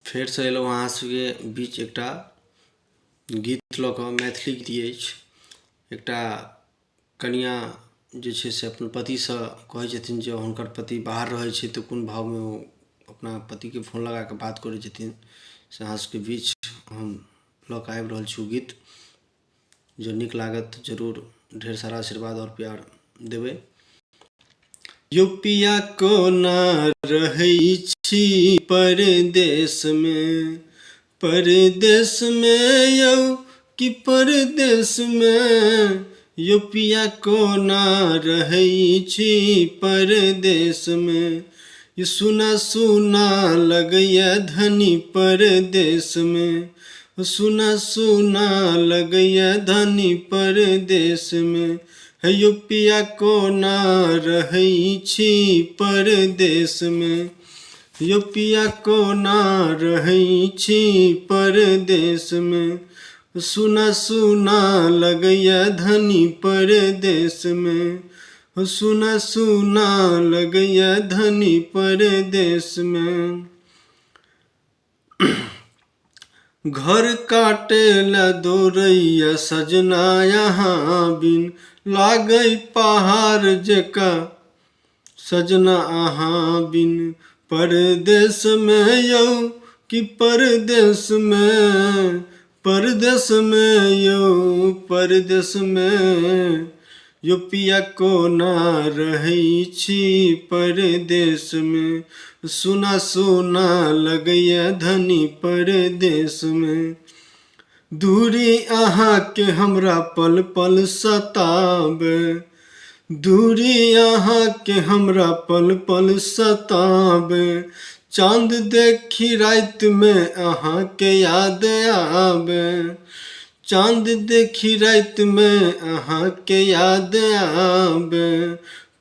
फेर से अयलहुँ अहाँ सबके बीच एकटा गीत लऽ कऽ। मैथिली गीत अछि। एकटा कनिआँ जे छै से अपन पतिसँ कहै छथिन जे हुनकर पति बाहर रहै छै तऽ कोन भावमे ओ अपना पतिके फोन लगा कऽ बात करै छथिन, से अहाँ सबके बीच हम लऽ कऽ आबि रहल छी ओ गीत। जो नीक लागत जरूर ढेर सारा आशीर्वाद और प्यार देबै। यौ पिया कोना रहै छी परदेशमे, परदेशमे यौ कि परदेशमे, यौ पिया कोना रहै छी परदेशमे, ये सुना सुना लगैया धनी परदेशमे, सुना सुना लगैया धनी परदेशमे, हे यौ पिया कोना रहै छी परदेशमे, यौ पिया कोना रहै छी परदेशमे, सुना सुना लगैया धनी परदेशमे, सुना सुना लगैया धनी परदेशमे। घर काटेला दौड़ैया सजना यहाँ बिन, लागै पहाड़ जका सजना अहाँ बिन, परदेश में यौ कि परदेश में, परदेश में यौ परदेश में, यौ पिया कोना रहै छी परदेश में, सुना सुना लगैया धनी परदेश में, दूरी अहाँ के हमरा पल पल सताबे, दूरी अहाँ के हमरा पल पल सताबे, चांद देखी रात में अहाँ के याद आबे, चांद देखी रात में अहाँ के याद आबे,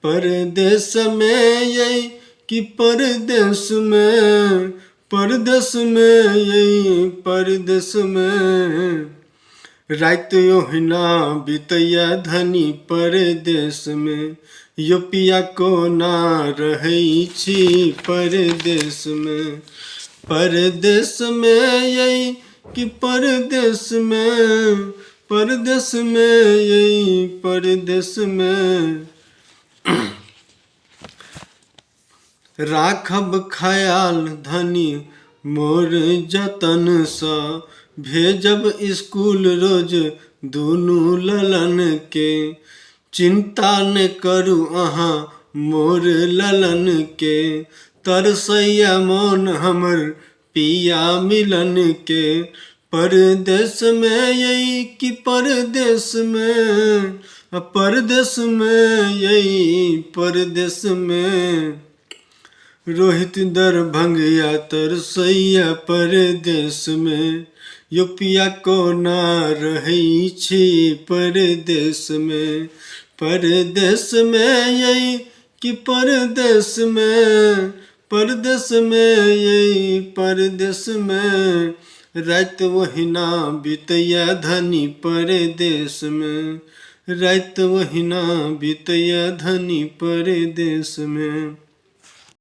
परदेश में यही कि परदेश में, परदेश में यही परदेश में, रात ओहिना बितैया धनी परदेश में, यौ पिया कोना रहै छी परदेश में, परदेश में यही कि परदेश में, परदेश में यही परदेश में, राखब ख्याल धनी मोर जतन सा, भेजब स्कूल रोज दुनू ललन के, चिंता न करू अहाँ मोर ललन के, तरसैया मोन हमर पिया मिलन के, परदेश में यही कि परदेश में, परदेश में यही परदेश में, रोहित दरभंगिया तरसैया परदेश में, यौ पिया कोना रहै छी परदेश में, परदेश में यही कि परदेश में, परदेश में यही परदेश में, रात ओहिना बितैया धनी परदेश में, रात ओहिना बितैया धनी परदेश में।